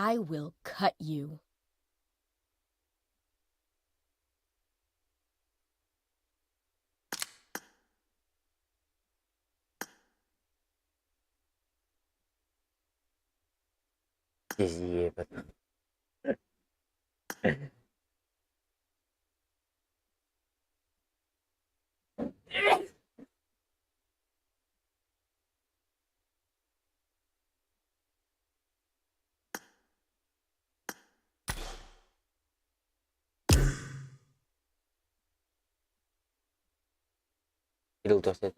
I will cut you. Iya, betul. Idul toasted.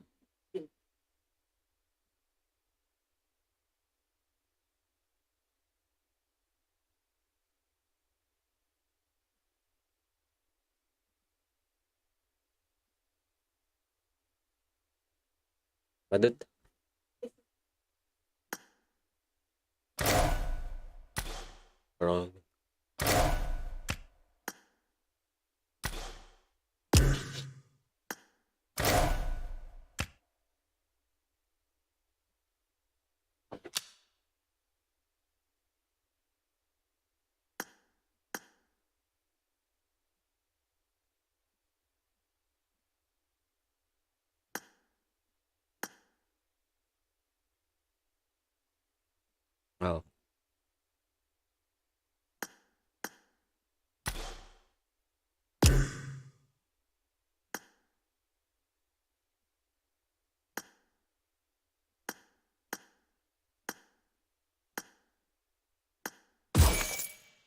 Badut. Bro. Oh.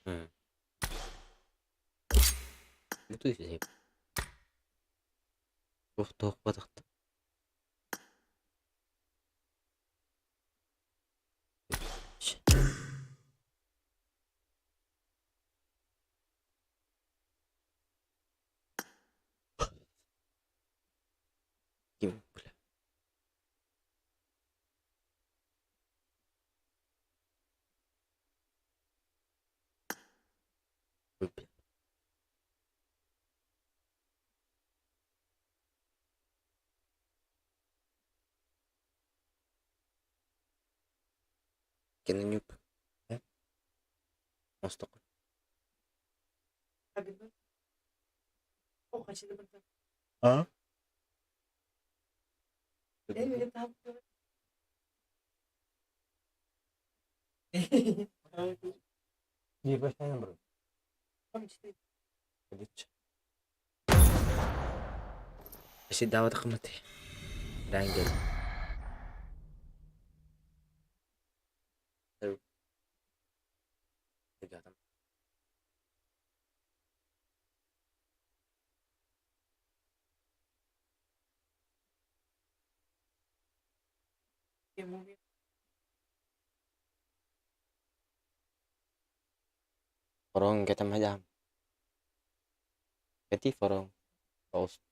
Hmm. Itu sih. Tuh, kotak. Gimana? Can you masuk? Hah? Iya, bahasa bro. Kasih dawa tak mati. Danggel. Terus. Tiga tam. Forong kita macam. Keti forong. Paus.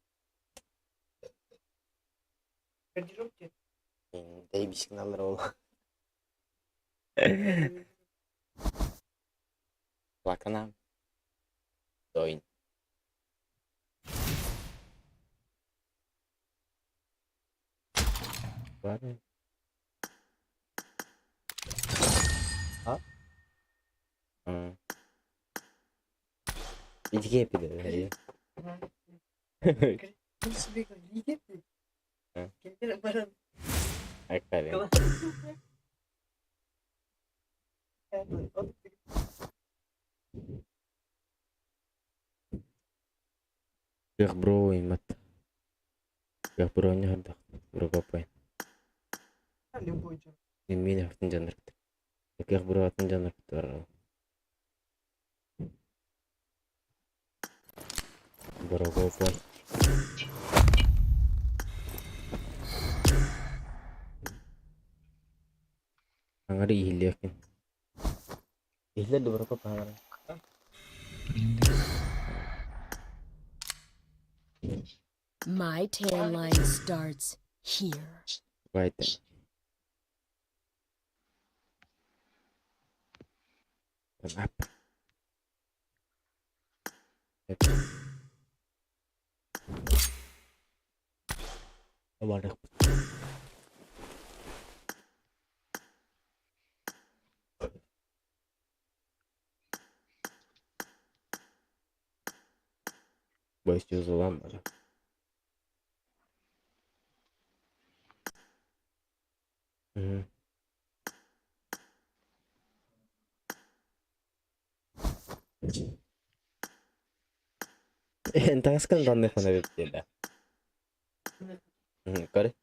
Hindi bisik na laro. Waka na. Join. Baru. Ha? İki yapıyor ya. Aferin. Gak bro, imat. Gak bro nya ada. Bro apa? Ini harus jangan. Gak bro harus jangan. Bro apa? Nggak ada ihil yakin. Ihil ada berapa pangalan? My tan line starts here. Right. Apa? Waduh. Boş yüzü lan bana. Hı. Entas kan donde fue una tienda. Kare.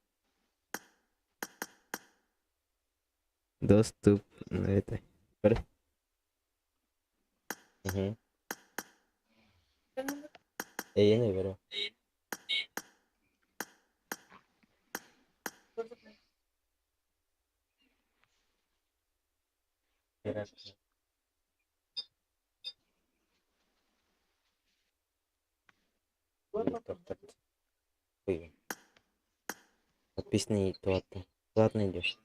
Доступ на это. Kare. Hı. Yeni bro. Ой, подписный платный. Платный идешь.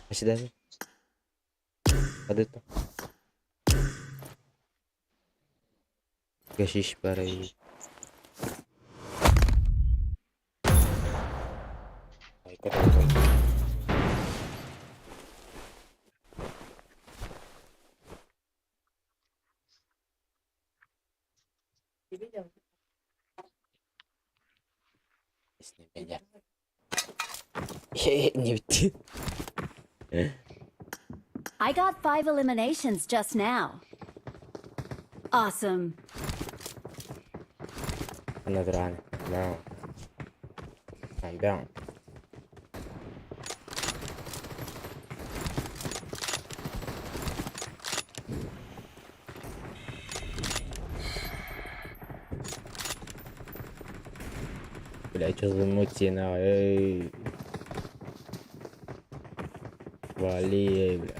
А сюда же? Под это. Гашиш парой. Ай, который. Песня меня. Не биtti. I got 5 eliminations just now. Awesome. Another one. No. I'm down. Блять, что за мутина, эй. Вали, эй, бля.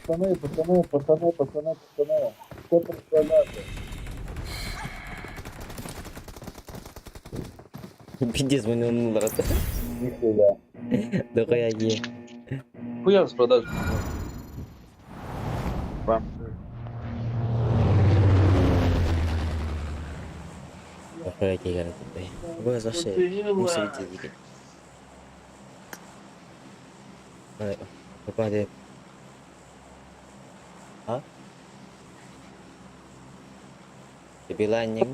Пацаны, пацаны. Что представляете? Пиздец, мы не раз. Нихуя. Да хуяги. Хуя с продаж. Вам. Да хуяги, говорят, бля. Вы за что? Ну, сидите, дикий. Попади. А? Ты билайник?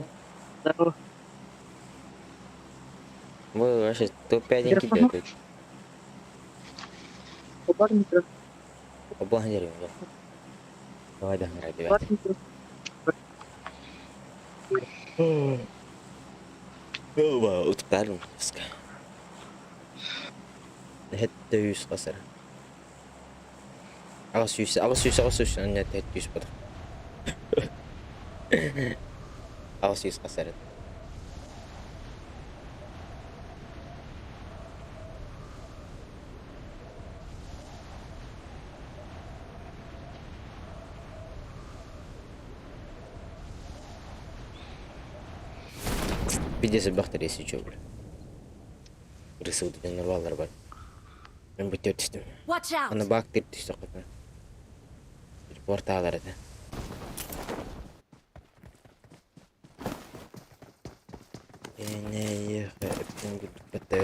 Вы вообще топ-5 кидают. Поблагодарим, да. Давай, да, ребят. Wow, utkarım kıska. Hette 100 kasar. Agas 100. Annet hette 100 pada. Agas 100 kasar. Пиздец, бахтер если чё, бля. Крысы вот эти нарвалар бар. Мен бітер түстім. Watch out. Ана бактер түсті қытын. Порталар еді. Не ехай, өптен күтіп бітті.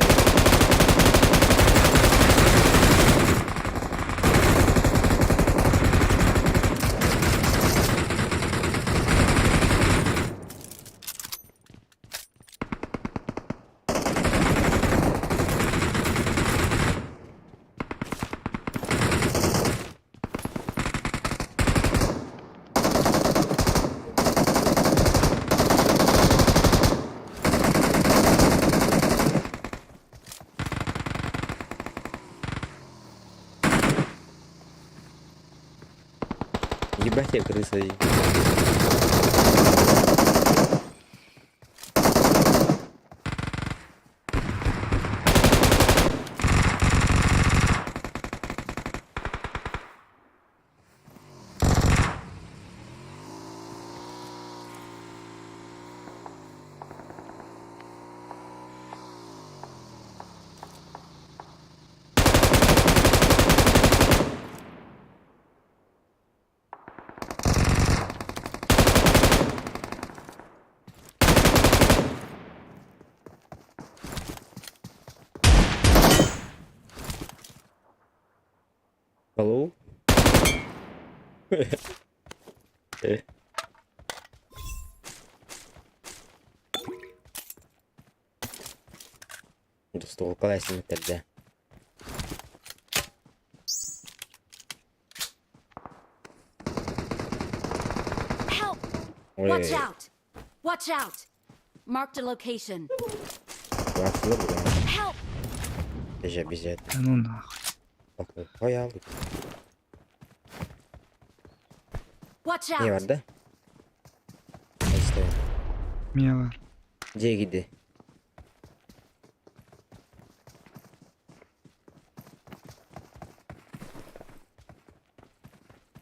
Ебать я крыса. Алло? Dostum kalaysin bitirdi. Help! Oy, Watch out! Watch out! Marked a location. Bakılır bu ya. Help! Bize. Ну нахуй. Bakın. Hay aldık. Watch Ne out! vardı? İşte. Mia var. C gidi.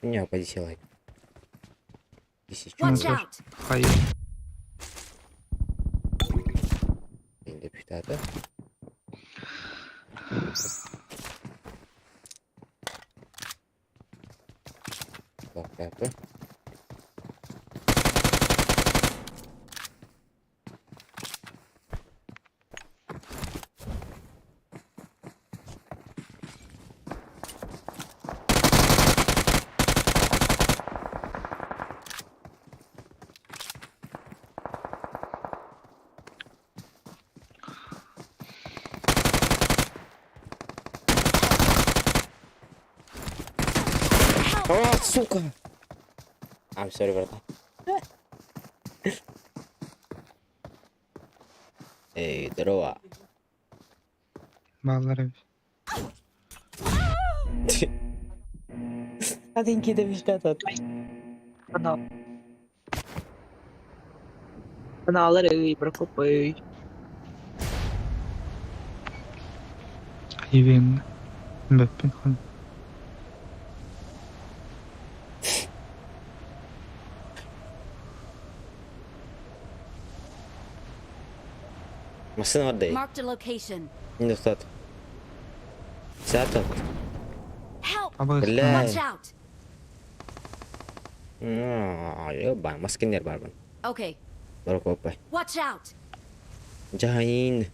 Не, позиция лайк. Тысячу. Watch Dur. out! Hayır. Депутата. Так. А, сука! I'm sorry, brother. Эй, здорово. Bağları. Один кидавиш назад. Каналları прокопають. Hayvan. Beppin konu. Машина отдай. Marked a location. Не тот. Сяток. Help! Ama Бля. Watch out! Ёба, маскинер бар бун. Okay, Прокопай. watch out! Жаин.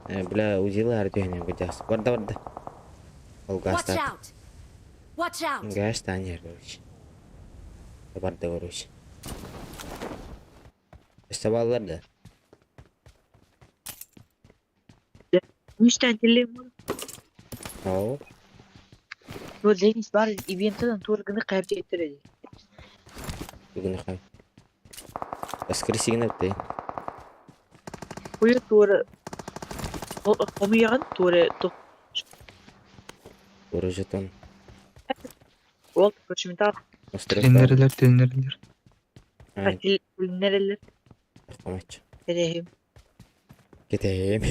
Бля, узилар дегене гыжас. Барда. Ол Watch гаста. out! Watch out! Гаш танер, короче. Барда, короче. Оставалар да. Müstentilliğim var. О, Bu Deniz var. Event'den turgunu kayıpçı ettirecek. бүгүн хай. Воскресенье өтті. Kuyu tuğru. Komu yağın tuğru. Doğru jeton. Ol. Koçumundan. Остров. Dinleriler. Aynen. Katil. Nereler. Maç. Edeyim. Gideyim.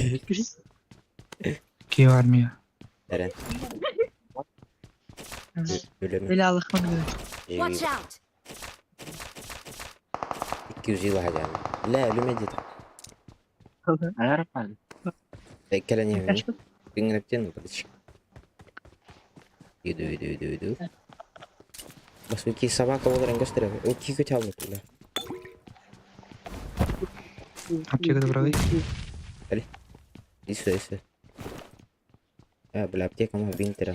Ki var Mia. Eren. Ölümü. Öyle Allah'ım bilir. Watch out! 200 yıl hacam. La ölüme dedim. Arapal. Tekkelen yemin. Bingin öpten mi kardeşim? Yürü. Bas ülkeyi sabah kavaların gösteriyor. Ülkeyi kötü almadı la. Аптека добрый. Isso. Бля, аптека мы винтера.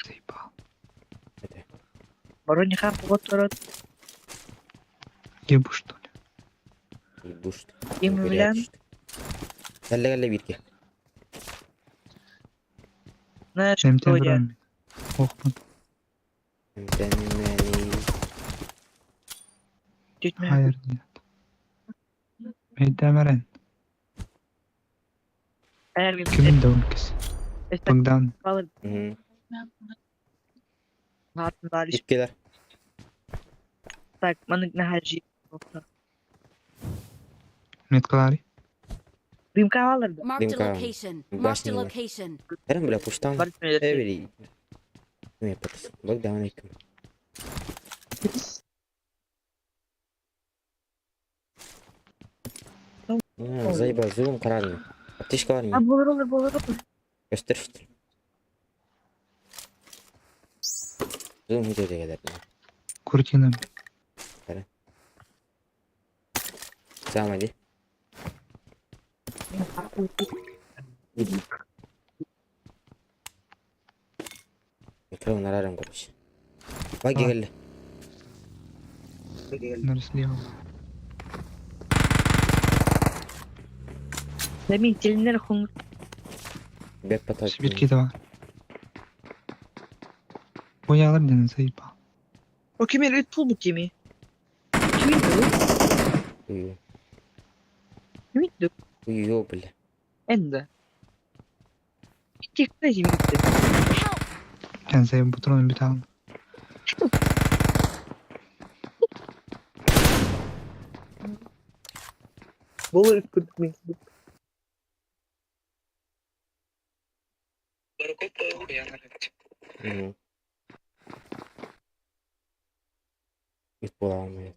Заебал. Это. Барониха вот рот. Ебу что ли? Ебушт. Yemin bilen. Gel bir ki. Ne Hem çıktı o ya? temperam. Okman. Ben Gitme. Hayır diye. Meydemeren. Eğer bir Kimin de ülkesi? Bogdan. kalır. Hı. Hatun bari İpkeler. takmanık ne her şey. Metkalari. Bim kahvalırdı. Marked a Limka. location. Limka Marked a sini, Limka. location. Eren bela puştan. Barış mı öyle? Evri. Ne yaparız? Bak devam edelim. Zayıba zoom kararlı. Ateş var mı? Ha bulur. Göster işte. Zoom video gelir. Kurtina. Tamam hadi. Şöyle ararım короче. Bak geldi. Наверное, слева. Demin gelinler hun. Бек потом. Сибирки давай. Boyalar bir tane sayıp. O kimin Red Bull bu kimi? Kimin bu? Uyuyor. Kimin bu? Uyuyor bile. Ende. Çıktı şimdi gitti. Ben sayıp butonu bir tane. Bolu üstürdük mü? Hı. Git bulamıyor.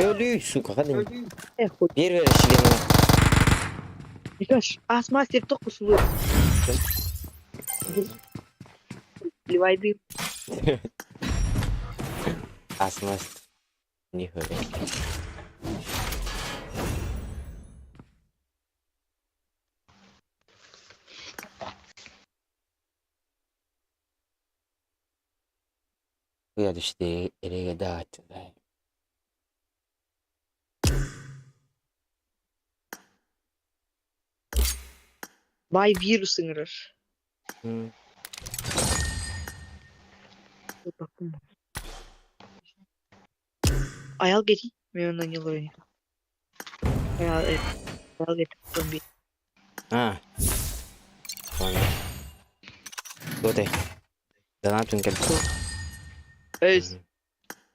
Öldü suka hadi. Bir ver eşliğine. Birkaç. Asma septok kusulu. Ливайды. Asmaz. Ne öyle. Bu ya düştü. Nereye dağıttı. Vay virüs sınırır. Hı. Bakın. Ayal geçeyim. Ben yıl oyunu. Ayal evet. Ayal geçeyim. Bir. Ha. Sonra. Dur de. Ne yaptın ki? Öz.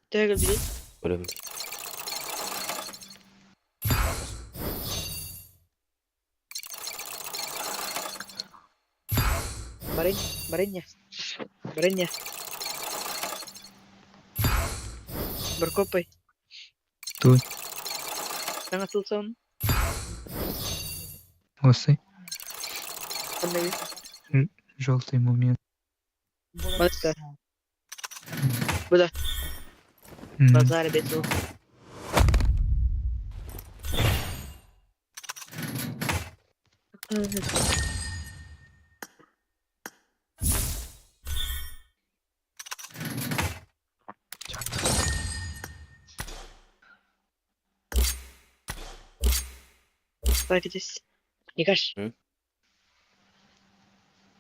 Tekrar bir. Ölüm. Барыня. Барыня. Баркопай. Тут. Sen atılsan. Осы. Ben de Желтый момент. Başka. Bu da. Мгм. Pazar beto. Bakacağız. Yıkaş. Hı?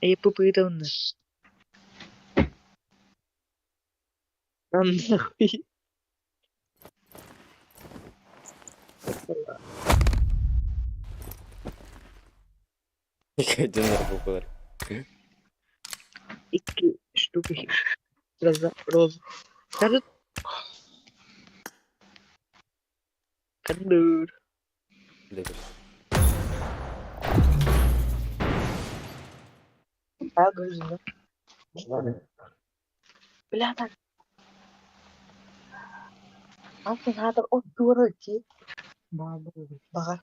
Yapıp da onu. Anladım. Kadın bu kadar. İki штуки. Biraz da roz. Kadın. Kadın. Dedim. Al gözünü. Birader. Altın hatta o duvara ki. Bak.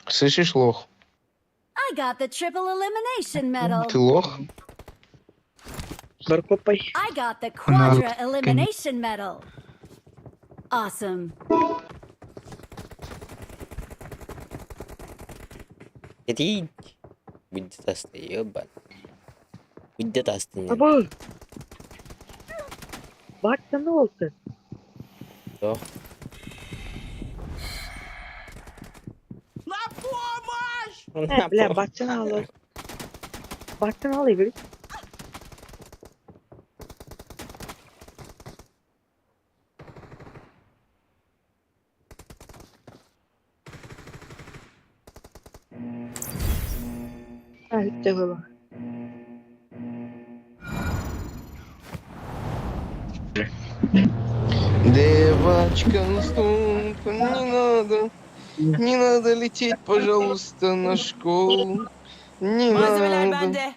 Слышишь, лох? I got the triple elimination medal. Ты лох? Баркопай. I got the quadra elimination medal. Awesome. Jadi. Widget astıyor ben. Widget astıyor. Baba. Bak sen ne olsun? Yok. He bile baksana al. Baksana al bir. Ha, çakala. Девочка, ну столько не надо лететь, пожалуйста, на школу. Не Malzemeler надо, bende.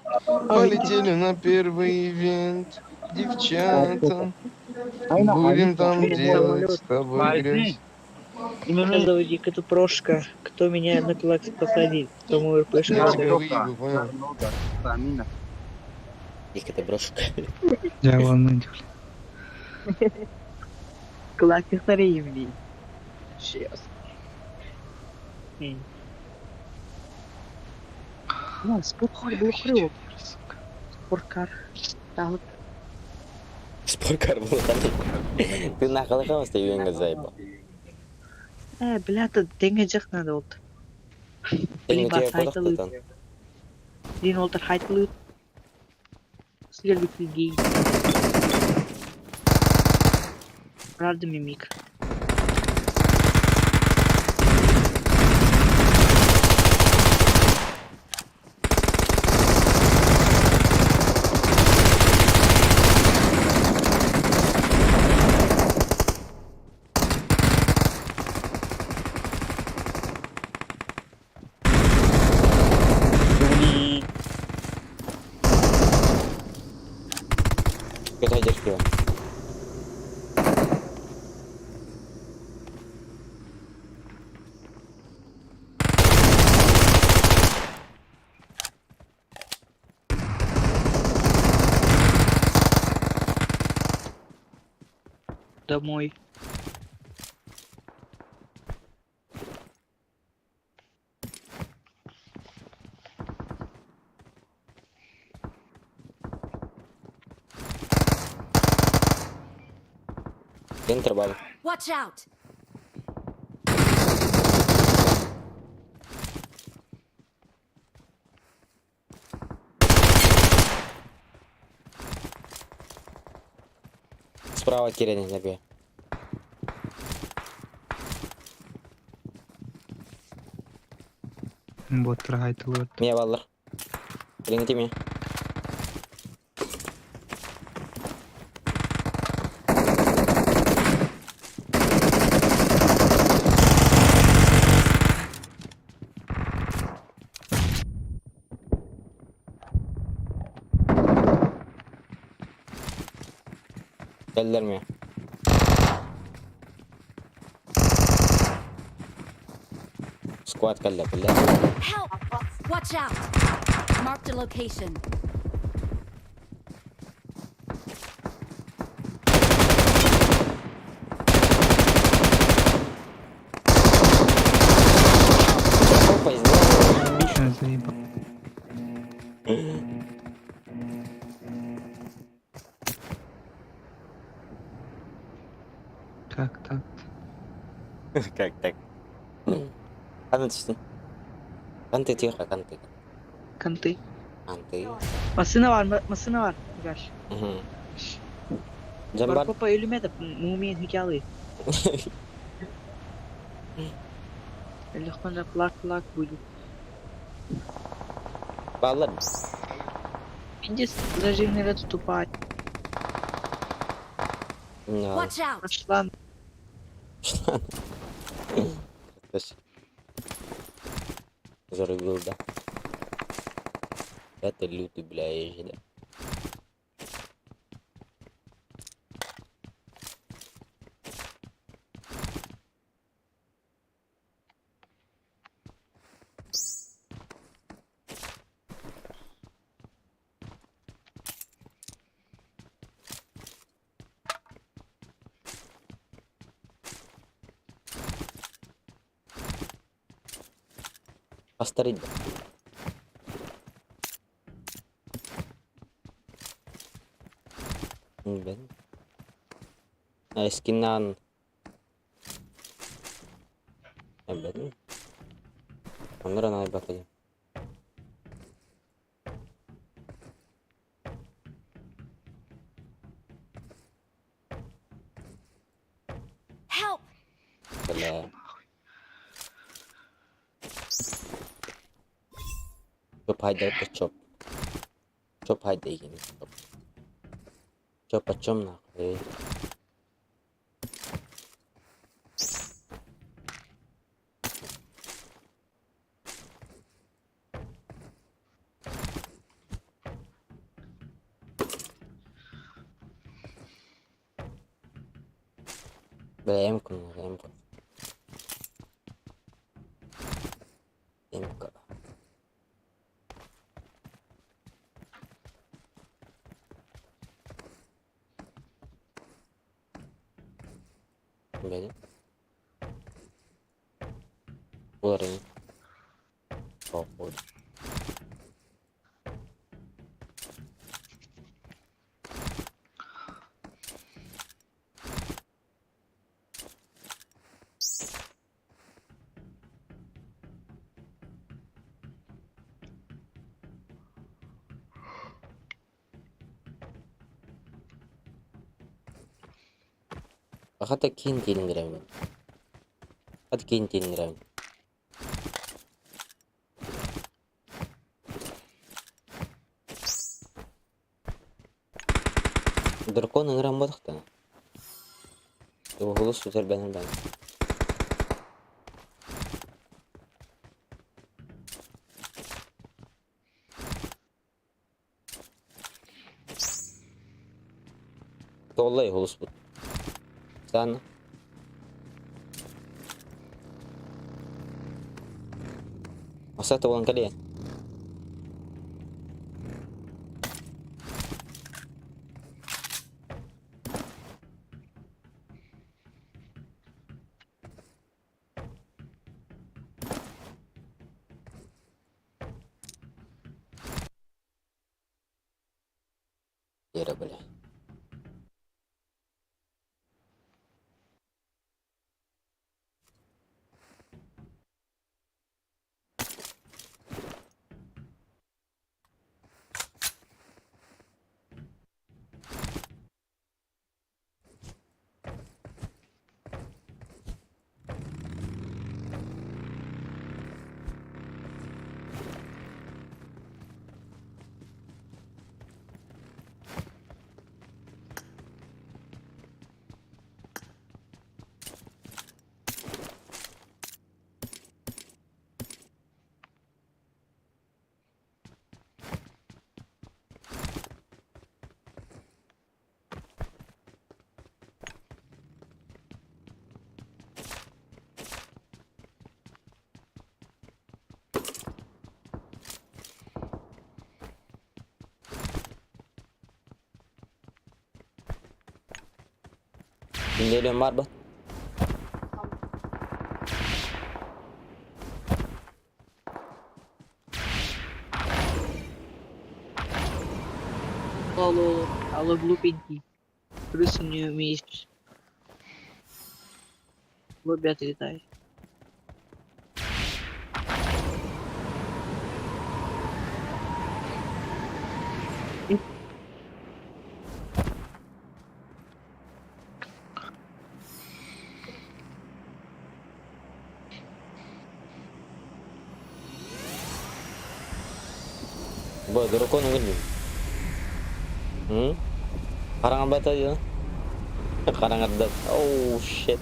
полетели на первый ивент. девчата. Айна, Будем там Привет, делать самолет. с тобой грязь. Показывайте эту прошка. Кто меня на клакс посадит? Кто мой РПшка? Я тебя выебу, понял? Их это брошка. Devamlı diyor. Клакс стареемный. Сейчас. Lan sportkar blokluyor. Sportkar. Tamam. Споркар был там. Ты нахуй қалмас деп үйенге зайба. Блядь, деңгежек надо oldu. Теңге бар, тиіп қойдық айтылып. тан. Дин олтар хайтылып. Сіздер бүкілгей. Рарды мимик. Kötü hacak diyor. Домой. Enter baba. Watch out! Справа Кирилл забей. Botlar haytalı. Mia ballar. Birinci mi? Geldiler mi? Squad geldi billah. Help! Watch out! Marked a location. Опа, издай. Sen zaybı. Tak tak. Как так? Kanan düştün. Kantı diyor ya kantı. Kantı. Kantı. Masına var, masına var. Gaş. Cam var. Papa ölüme de mumiyen hikaye. Allah'tan plak buydu. Bağlar. Bence rejimlere tutup ay. Ya. Watch out! Başlan. Arkadaş. Зарубил, да. Это лютый, бля, ежели. Постарить, да. Ben. Eskinden. Evet. Onlara ne bakayım. Help! Böyle. Çöp hayda da çöp. Çöp hayda yine çöp. Çöp açım na. BMK. MK. Böyle. Bunların. Oh, oh. Hadi keyin girelim. Hadi keyin girelim. Дракон ыңыранбадык да. Голос сөзөр бенин ben. Vallahi голос bu. Sen Asat ulang kali ya. Yere böyle. Dinleyelim var mı? Алло, глупенький. Крысу не умеешь. В лобби отлетай. Bu дракон өлмейм. Қараңғы батады. Қараңғыда. Oh shit.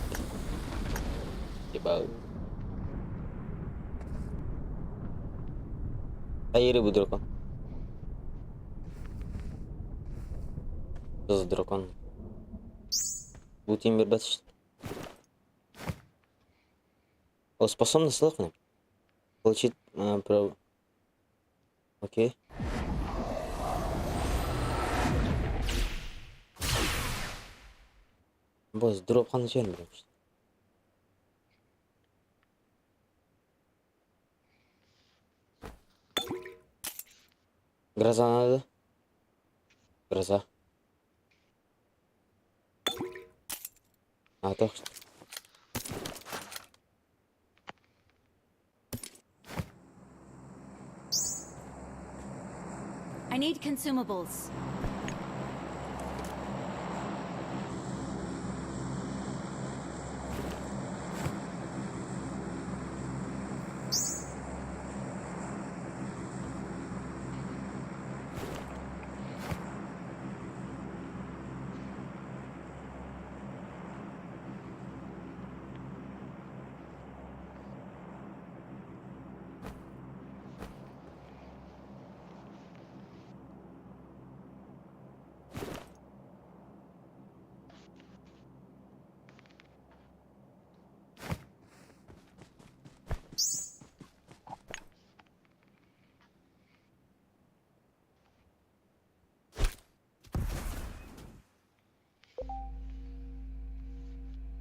Ебау. Hayır bu дракон. Kız дракон. Bu тим bir батыш. О, способность сломана. Получить право. Окей. Босс, дроп қаны жерін білеміз. Гроза надо. Гроза. А, так что. I need consumables.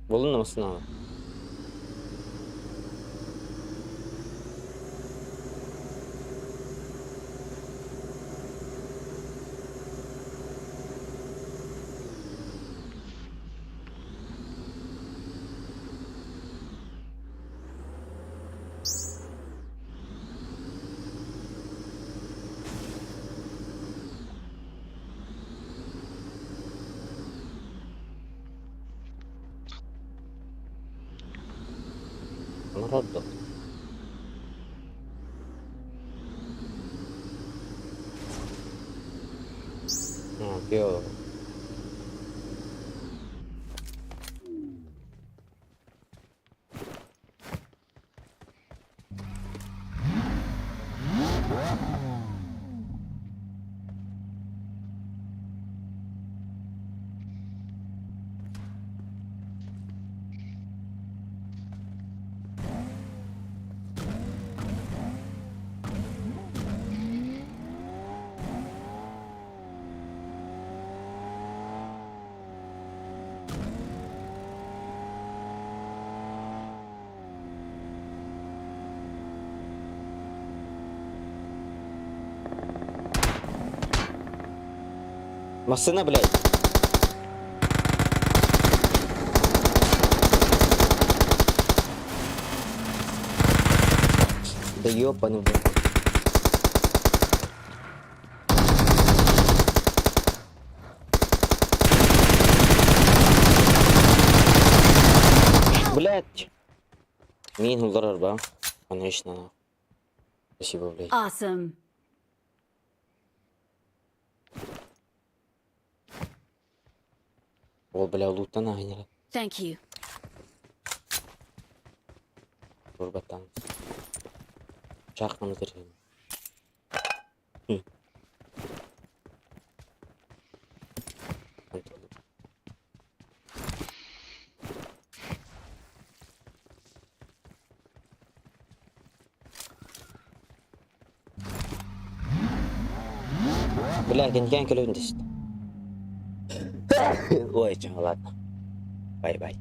Bulunmasın abi. Onlar orada. Ne yapıyor? Masına блядь. Да ёбаный в рот. Блядь. Мин удар ба. Конечно. Спасибо, блядь. Awesome. Ол, бля, луттан айнера. Thank you. Турбаттан. Чакнымыз дер. Бля, кенкен келевин дешти. Ой, чё, ладно. Бай-бай.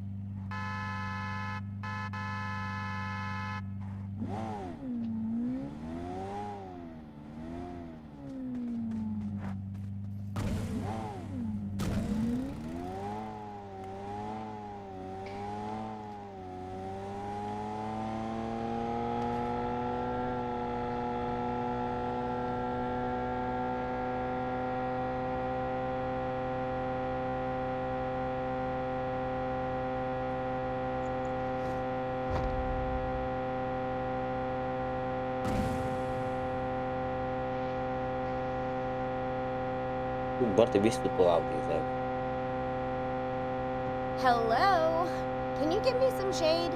Бартый весь тут плавал, не знаю. Hello? Can you give me some shade?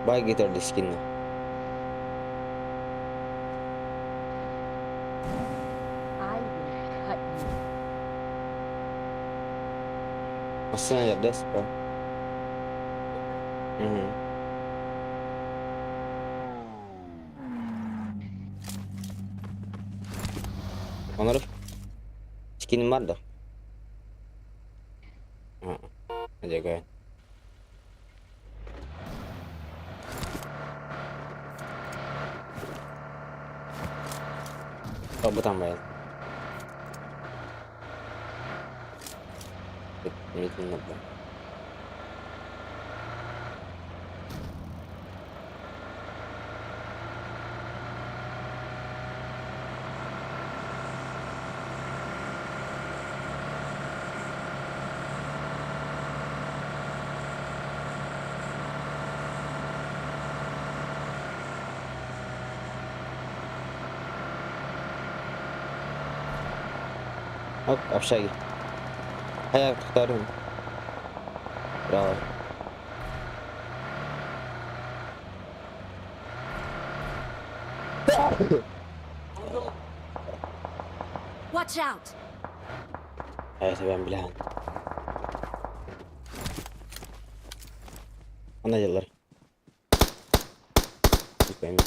Bye gitar di skin na. I will cut you. Masana yerdes bro. Onları skinim var da. Hadi gayet. Oh, bukan bayar. Ini kenapa? Hop, aşağı git. Ayak tutarım. Bravo. Watch out. Evet, ben bilen. Anacılar. koyayım.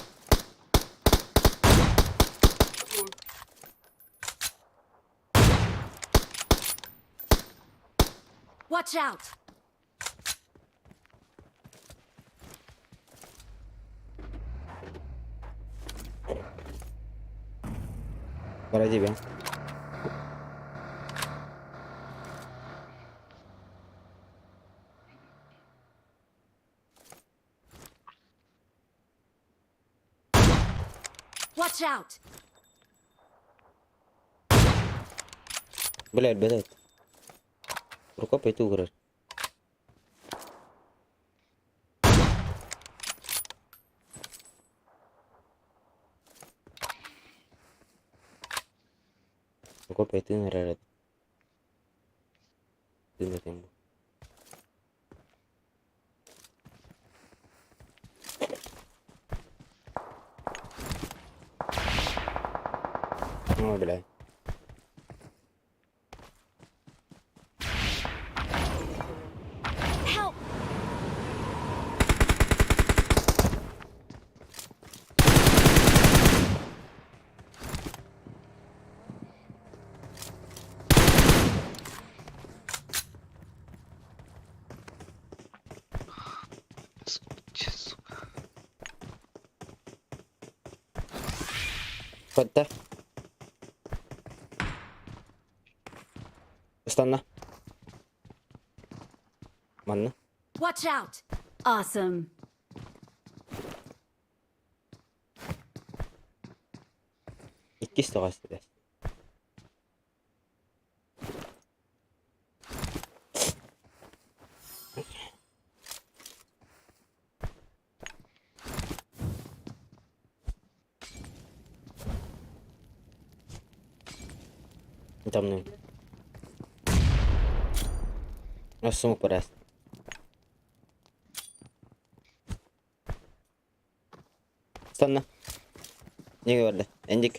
Watch out! Para тебе. Watch out! Блядь. Прокопай ту игру. Прокопай ты, наверное. Ты на тему. Ой, блядь. Help! Сука. Хватит. Станна. Манна. Watch out! Awesome. İki istiyoruz biraz. Tamam. Nasıl parası? استنى نيجي ولا عندك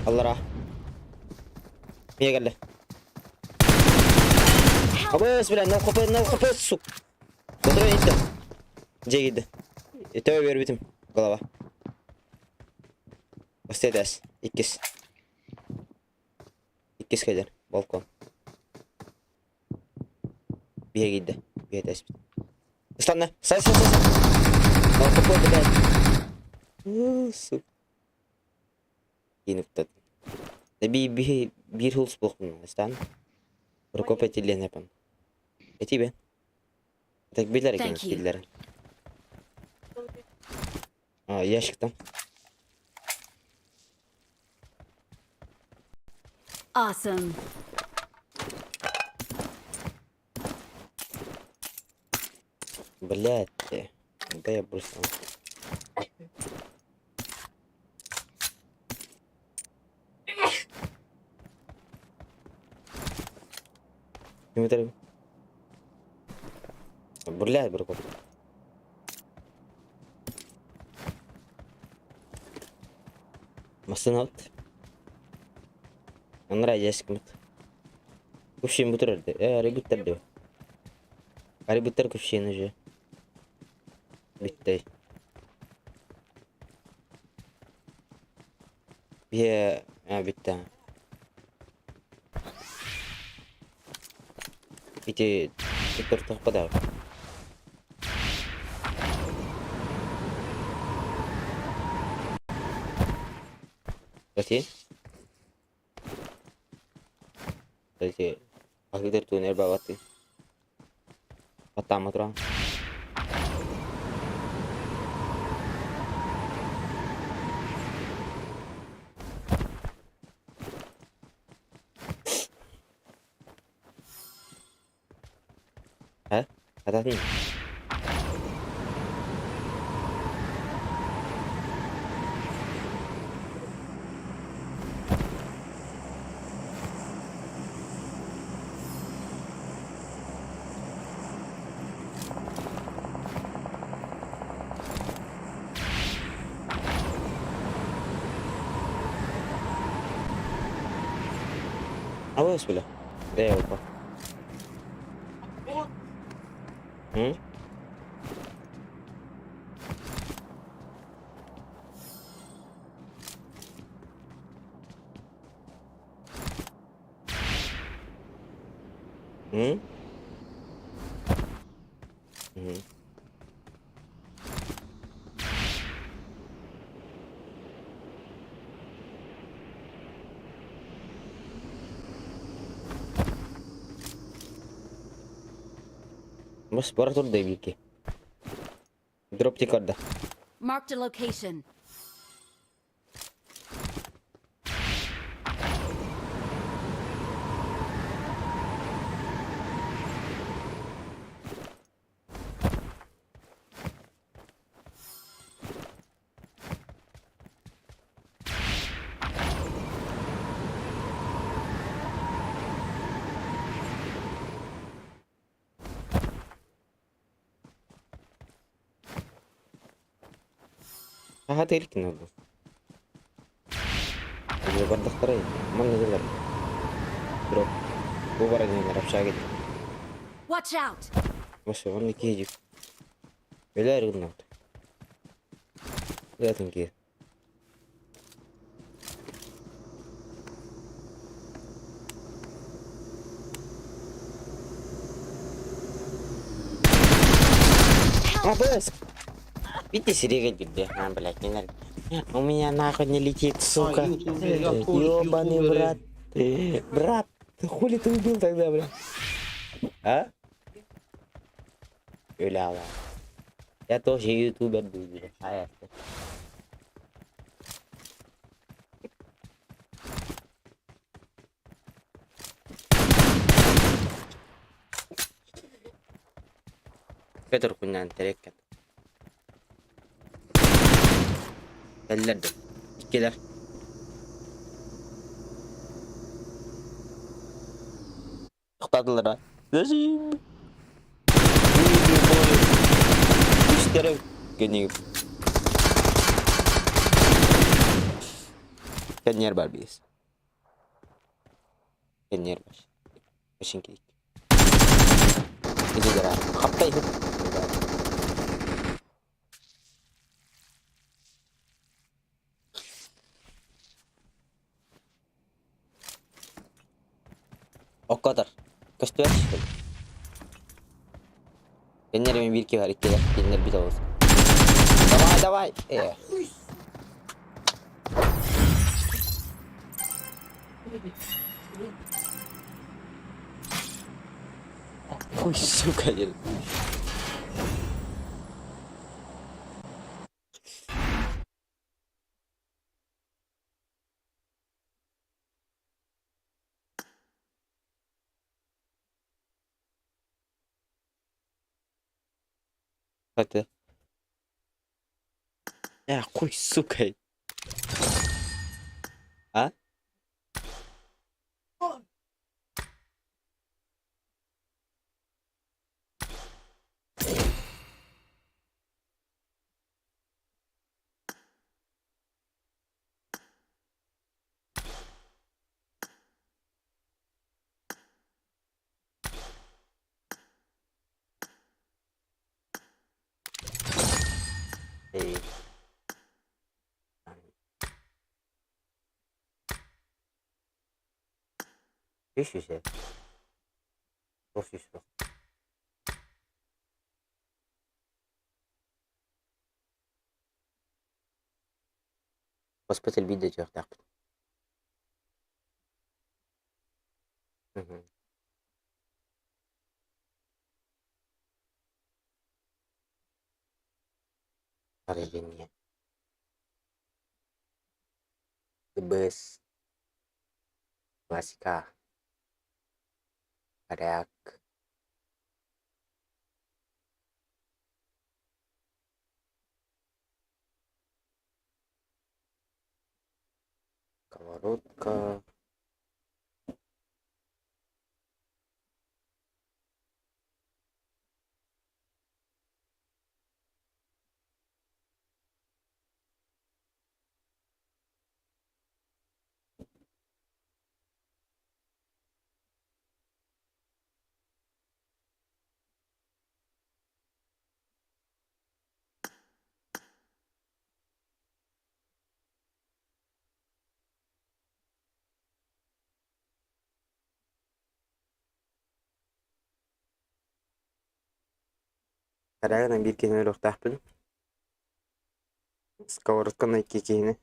الله راح مية قال له خلاص بلا نو خبص سوق بطريق انت جيد توي بيربيتم قلبه استداس ikkis kadar balkon bir gidi bir tespit استنى ساي نو خبص بلا سوق ينفتت bir huls buldum stan. Прокопайте ли непан. И тебе. Так билер Thank екенбіз you. билер. Ящиктан. Awesome. Блядь. Да я бросил. Смотри. Блядь, Прокоп. Масынат. Анра яшкмит. Кувшин бутырды. Регуттер дип. Регуттер кувшин уже. Bitti. Bitti. Bitti. Tutup kadar. Berarti. Akhirnya tuh nerbawati. Pertama terang. Ada nih. Awas pula. Deh apa? Mhm. बस बड़ा तोड़ देवी के drop check कर दा Marked a location. हाँ तेरी किन्ना लो ये बंदा करे मन नहीं कर ड्रॉप वो बार नहीं मेरा शायद Watch out! बस वो नहीं किए जी बेला रुकना बेला तुम किए हाँ बस видите серега где а блять не надо у меня нахуй не летит сука ёбаный брат брат хули ты убил тогда блядь а öyle Allah я тоже ютубер был блядь hayatta Peter kunnan terekkat Eller de İkiler Tıkladılar ha Yazayım İşlere Gönüyüm Kendi yer var biz Kendi yer var Başın keyik Gidiyor abi Kaptayım O kadar Kaç dört işte Kendilerime bir iki var iki var Kendileri bir de olsun Давай давай Ой, сука, я... Это... хуй, сука. А? Эй. Ищешь я? Слушай, что? Госпиталь видео чё так. Угу. Проведение. ДБС. Классика. Ряк. Сковородка. Карагана bir kene öyle tahtın. Сковородка кекени.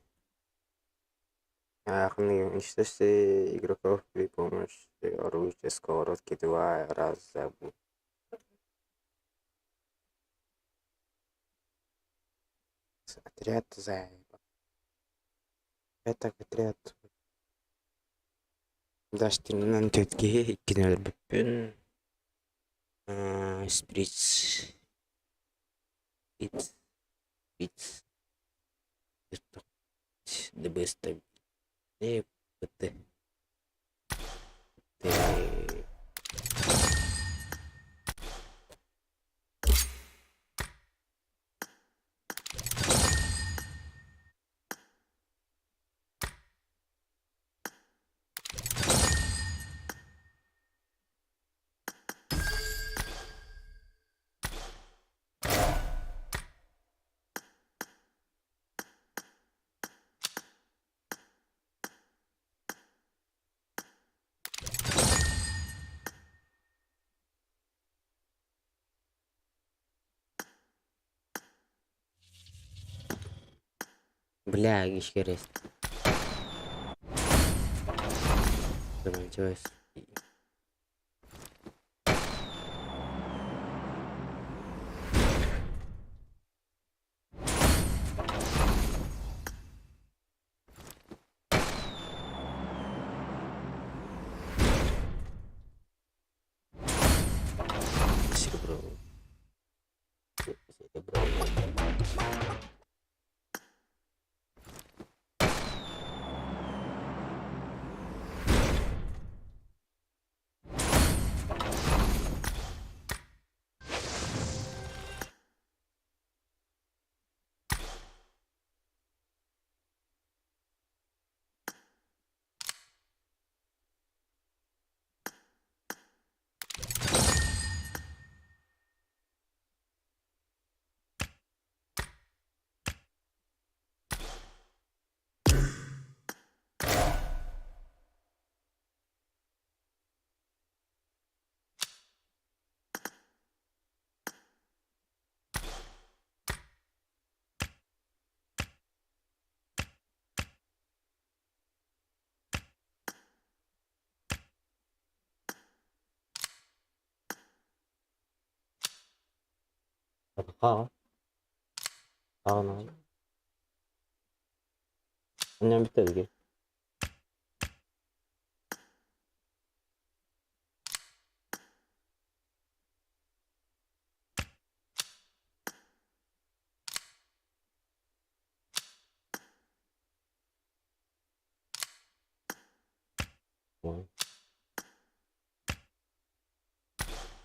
Ахны işte игроков при помощи оружия сковородки 2 раза. Отряд за. Это отряд. Даштырынан төтке 2-0 бүппүн. Сприц. Сприц. The best time. Betul. Бля, еще раз. Заманчивость. Серебро. Aa. Aa. Annem bitti.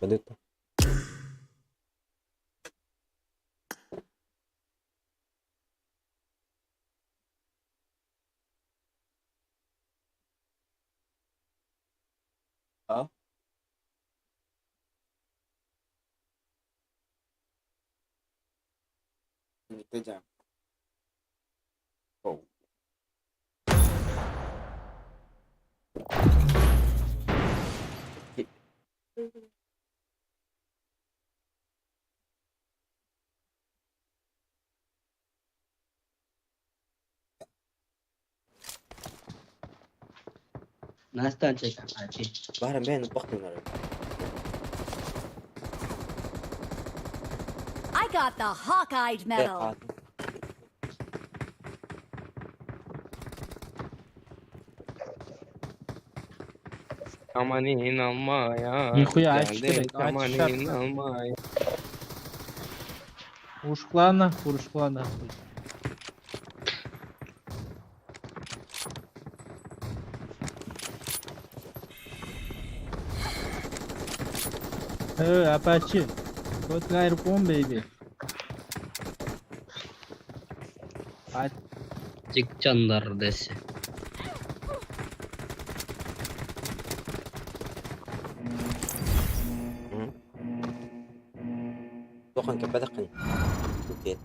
Betul. Ah. Itu jam. Oh. Nastan çek Hacı. Bari ben bakmıyorum. I got the Hawkeye medal. Aman inanmaya. Nihayet açtı geldim, be, aman açtı. inanmaya. Ушкладно. Hey, Apache. Got guy repon baby. Hadi. Çık canlar desi. Dokan kepada kan. Okey.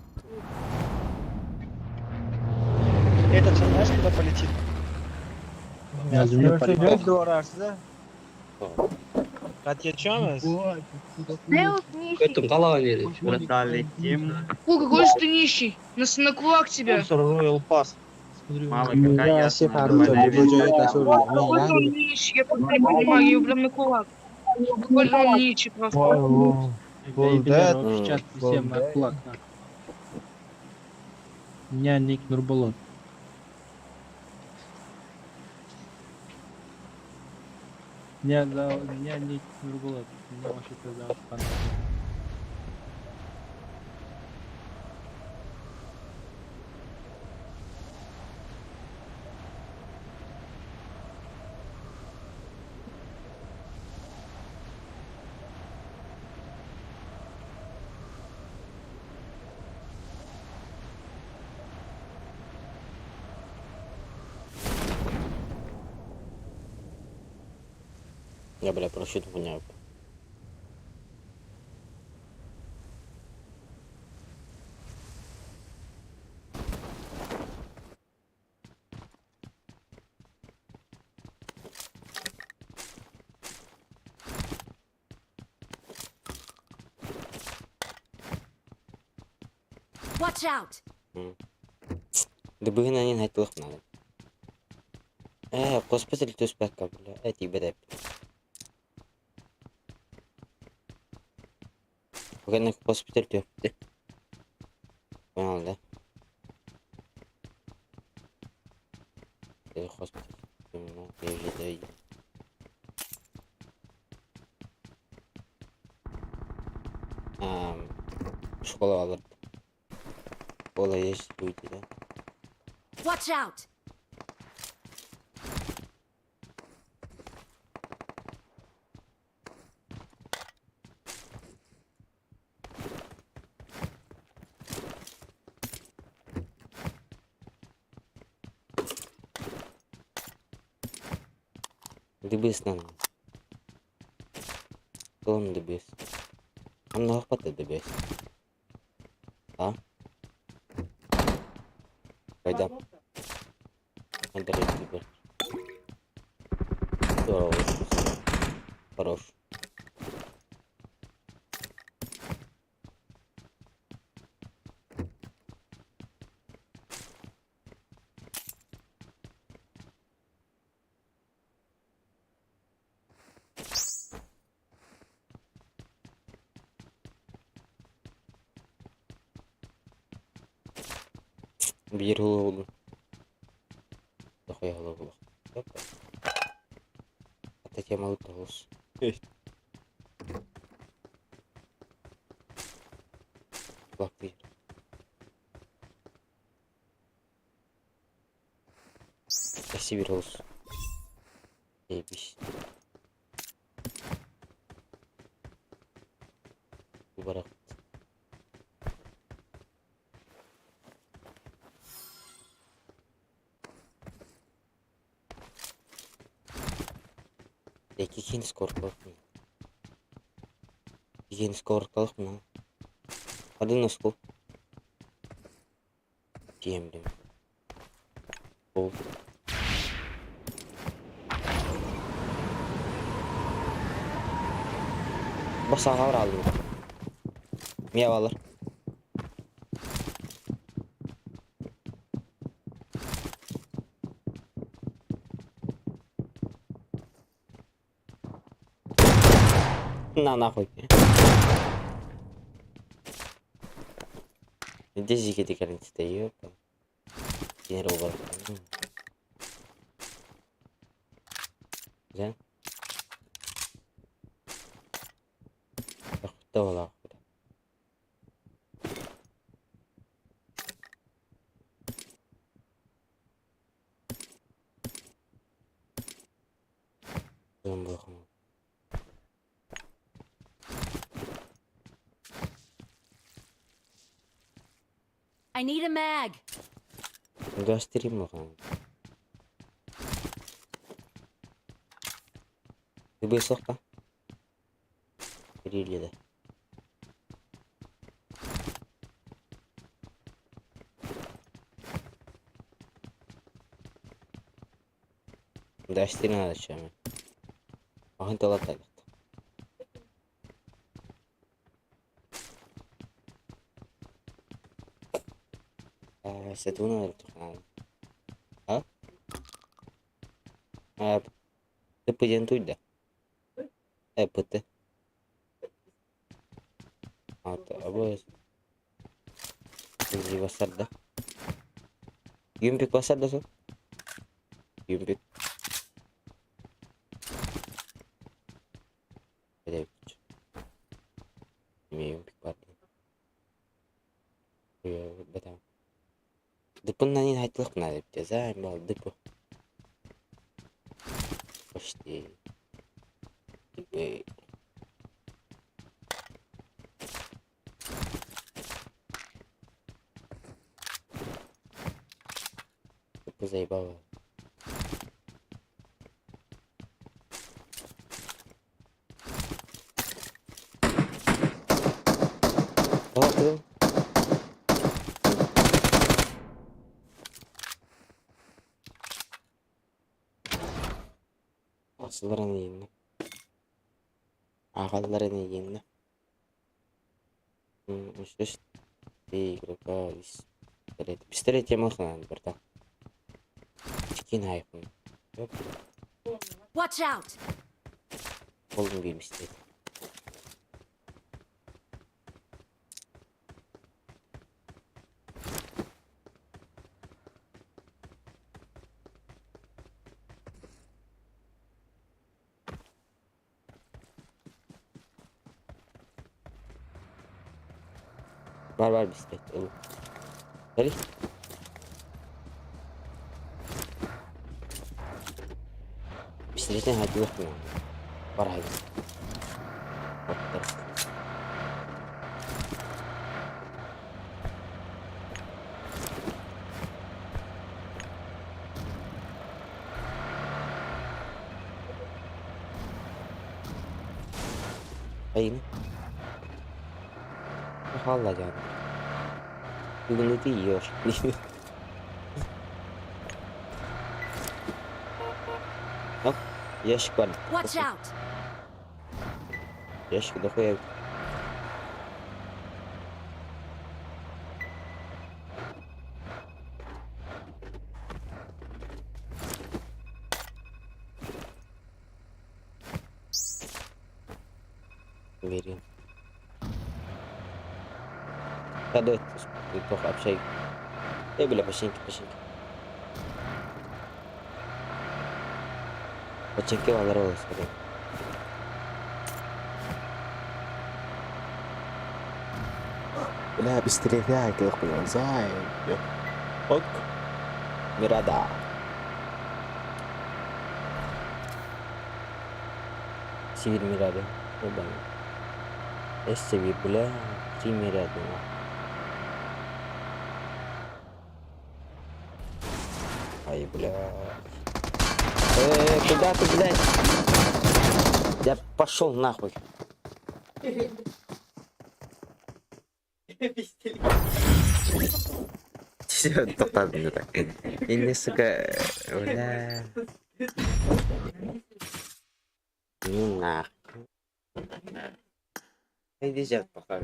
Это все знаешь, куда полетит? Yazıyor. Дождь арсызда. Отъечемыз? Не вот нищий. Көттің қалаған жері. Пуга, какой же ты нищий? На кулак тебя. Спонсор Royal Pass. Я все хорошо, Какой же он нищий, я просто не понимаю, я его прям на кулак. Какой же он нищий просто. Бейбилер в чат всем на кулак. У меня ник Нурбулот. Меня ник Нурбулот. Меня вообще-то зовут Панамон. Я, бля, просчет гоняю. Watch out! Дыбыгын анин айтылық надо. Госпиталь төспәккә, бля. Тибәдәп. Бүгін госпиталь төпті. Понял, да? Госпиталь. Ну, ежедай. Школа алыр. Школа есть будет, да? Watch out! Дыбыс нам. Тон дыбыс. Много хватит дыбыс. А? Пойдем. Отдали тебе. Здорово. Хорош. Bir голову. Дохуя голову. Это тема утолус. Лапы. Спасибо, Роуз. Ебись. Барак. Kekin skorkалық мын. Kekin skorkалық мын. Қады нұсқыл. Жемдім. Бұл. Басаға бар алдым. Мия балыр. На нахуй. Здесь зики карантиста ёпа. Генерал. Да? Ах, вала. I need a mag. Göstereyim bakalım. Bir sokma. Bir de. Дашь 13 чами. Агент латает. ستونا الامتحان. ها؟ Depois de tudo. Puta. Abos. Ini wasad dah. Yumpik wasad dah so. Yumpik. Ada. Ini yumpik pati. Ya, betul. Depan nani haitlak nadi. Jazai mal depo. Pasti. Depo zai bawah. Oh, tu. Asılların yayını. Ağalların yayını. Üst игрока из пистолет. Пистолет я можно надо, братан. Чеки на айфон. Watch out! Полный бим стоит. Var bisiklet. Oğlum. Hadi. Bisikletin hadi yok mu? Var hadi. Bak. Ayın. Valla canım. Bunu da yiyor. Bak, yaşık var. Watch out! Yaşık da koyalım. Veriyorum. Хадать, плохо общай. Бля, пошеньки. Пошеньки волоролы, смотри. Бля, быстрее вяк, я хуй, зай. Ок. Мирада. Сивир Мирада. Оба. Сивир, бля. Три Мирада. Ай, бля. Куда ты, блядь? Я пошел нахуй. Все, топтадым так. Инде, сука, бля. Ну нахуй. Иди жат пока.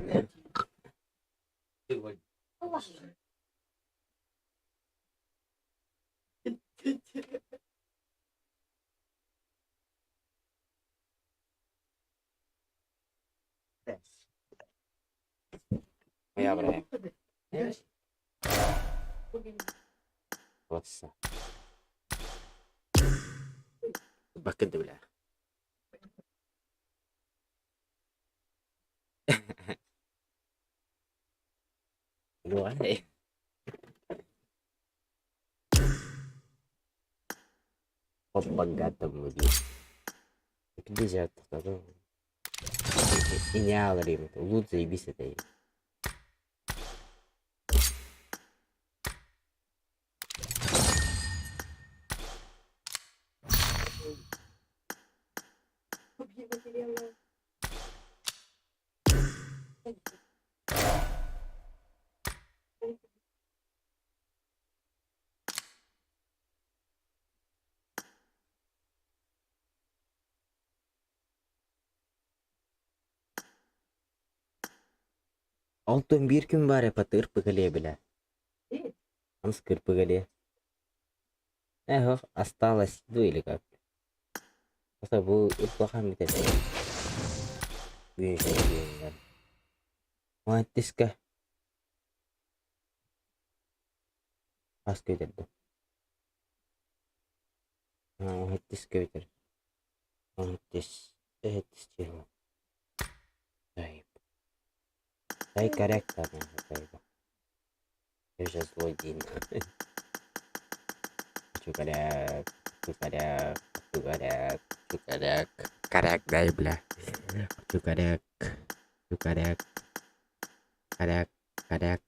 Моя бля. Вот все. Бакыды, бля. Давай. По-богатому здесь. Где же это? И не аларим. Лут заебись это. Алтын bir gün var ya patır pıkılıyor bile. погоди. Эх, осталось, ну или как. Просто был плохо метать. Мантиска. Аска итерді. Мантиска итер. Мантис. Стилу. Дай. Дай корректор. Я же злодей. Чукаряк. Чукаряк. Чукаряк. Чукаряк. Коряк дай, бля. Чукаряк. Чукаряк. Коряк. Коряк.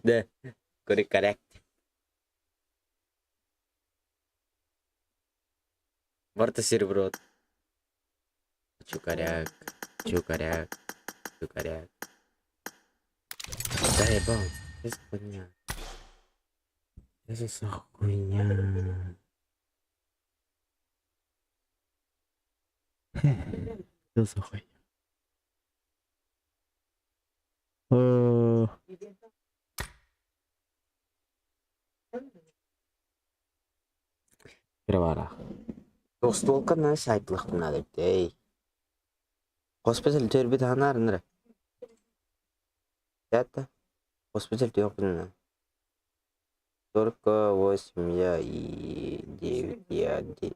Да. Коряк. Варта серебро. Чукаряк. Чукаряк. Чукаряк. Да ебал. Что за хуйня? Что за хуйня? Что за хуйня? Кривара. Достолка на сайтлах надо. Эй. Госпиталь тербит ханар нра. Это госпиталь тёпна. 48 я и 9 я 9.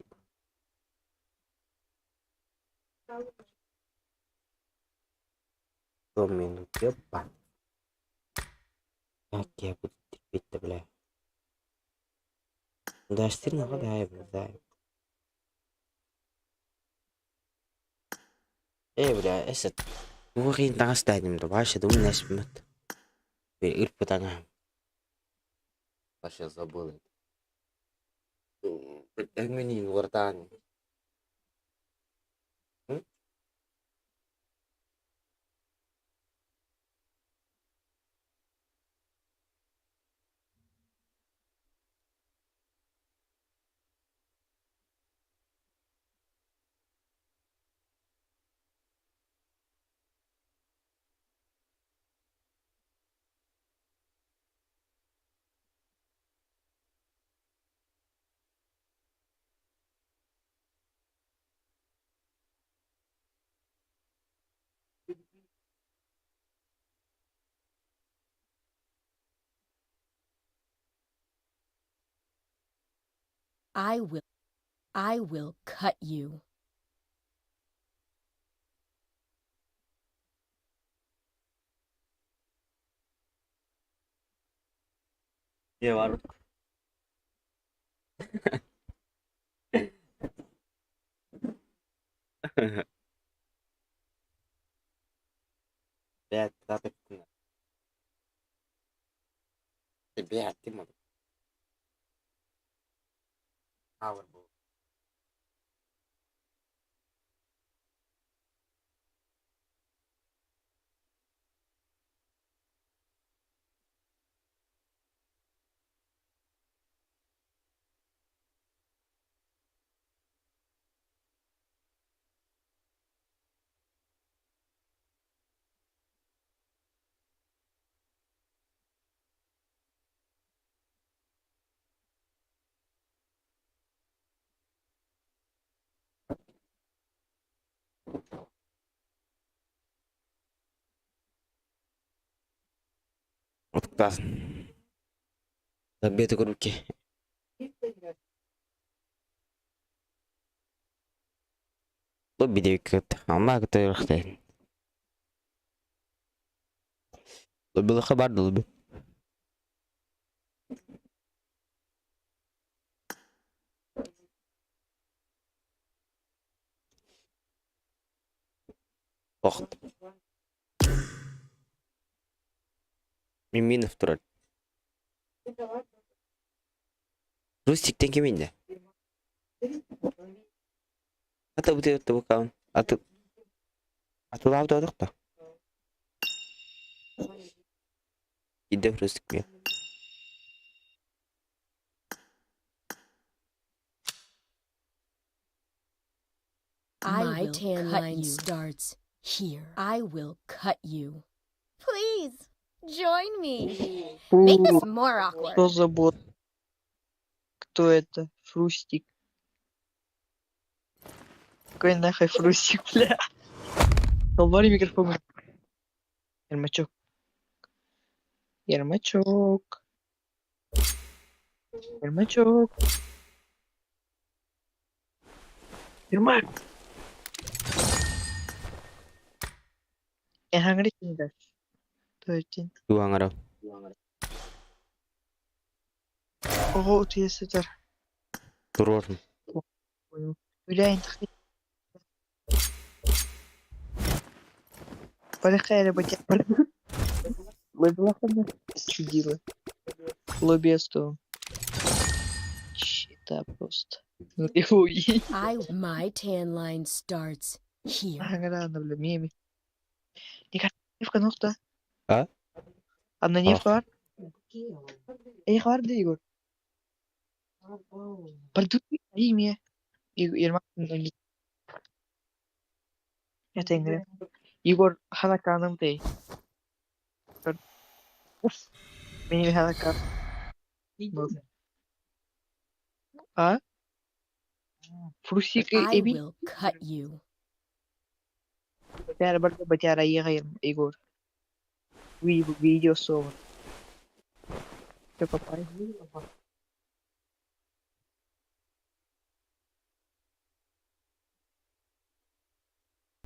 До минут ёпа. Как я буду терпеть-то, бля. Да, стильно вода, бля. Эй, бля, этот. Угрин там останем, да, вообще думаю, нас мет. Или потом. Вообще забыл это. Притягни вартан. I will cut you. Ne var? Блядь, куда ты пукнул? Блядь, ты мой. Ауэр был. Вот класс. Забей только руки. Лобби девикет. Ама кто рахтен. Лобби лахабар лобби. Охт. Мимина второй. Рустик тенге менде. Ата бute ата букаун. Ата лавда адыкта. Иде Рустик мен. My tan line starts here. I will cut you. Please, Join me. Make this more awkward. Кто забот? Кто это? Фрустик. Какой нахуй Фрустик, бля? Долбали микрофон. Ермачок. Ермачок. Ермачок. Ермак. Я hungry tinggal. Tuh, Dua nga daw. Oh, dia sejar. Turun. Udah انت Полегче, ребята. Лобби чудило. Лоббисту. Щита просто. My tan line starts here. Аграна, бля, меми. Нефка нухта. А? Одна нефка var. İyi var da Igor. Pardon, iyi mi? Irmak. Ya tengre. Igor hada kanım te. Uf. Beni hada kan. Ha? Frusik I ebi. will cut you. Cara berbicara iya Igor. Video so. Coba apa?